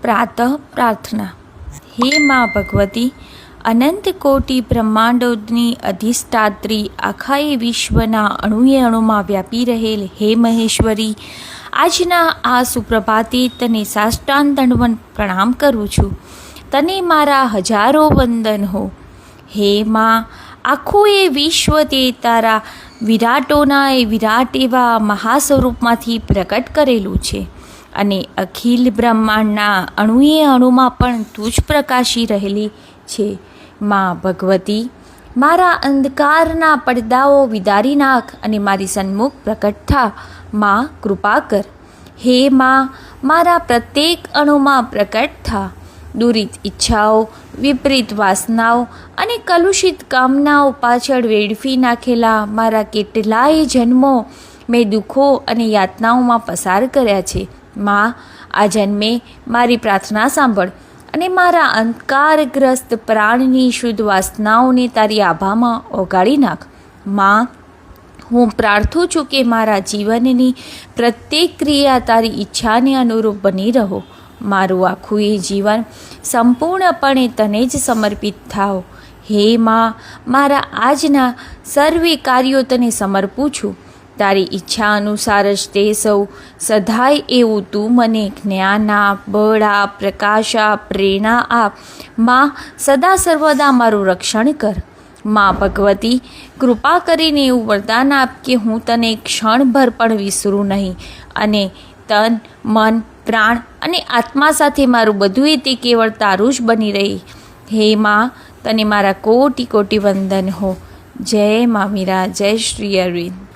प्रातः प्रार्थना। हे माँ भगवती, अनंत कोटि ब्रह्मांडोनी अधिष्ठात्री, आखाए विश्वना अणुए अणुमा व्यापी रहेल हे महेश्वरी, आजना आ सुप्रभाते तने साष्टांग दंडवत प्रणाम करूँ छूँ। तने मारा हजारों वंदन हो। हे माँ, आखुं ए विश्व ते तारा विराटोना ए विराट एवा महास्वरूपमांथी प्रकट करेલું છે અને અખિલ બ્રહ્માંડના અણુએ અણુમાં પણ તું જ પ્રકાશી રહેલી છે। માં ભગવતી, મારા અંધકારના પડદાઓ વિદારી નાખ અને મારી સન્મુખ પ્રકટ થા। માં કૃપા કર। હે માં, મારા પ્રત્યેક અણુમાં પ્રકટ થા। દુરિત ઈચ્છાઓ, વિપરીત વાસનાઓ અને કલુષિત કામનાઓ પાછળ વેડફી નાખેલા મારા કેટલાય જન્મો મેં દુઃખો અને યાતનાઓમાં પસાર કર્યા છે। માં, આ જન્મે મારી પ્રાર્થના સાંભળ અને મારા અંધકારગ્રસ્ત પ્રાણની શુદ્ધ વાસનાઓને તારી આભામાં ઓગાળી નાખ। માં, હું પ્રાર્થું છું કે મારા જીવનની પ્રત્યેક ક્રિયા તારી ઈચ્છાને અનુરૂપ બની રહો। મારું આખું એ જીવન સંપૂર્ણપણે તને જ સમર્પિત થાવ। હે માં, મારા આજના સર્વે કાર્યો તને સમર્પું છું। તારી ઈચ્છા અનુસાર જ તે સૌ સદાય એવું તું મને જ્ઞાન આપ, બળ આપ, પ્રકાશ આપ, પ્રેરણા આપ। માં, સદા સર્વદા મારું રક્ષણ કર। માં ભગવતી, કૃપા કરીને એવું વરદાન આપ કે હું તને ક્ષણભર પણ વિસરું નહીં અને તન, મન, પ્રાણ અને આત્મા સાથે મારું બધું તે કેવળ તારું જ બની રહે। હે માં, તને મારા કોટી કોટી વંદન હો। જય મા મીરા, જય શ્રી અરવિંદ।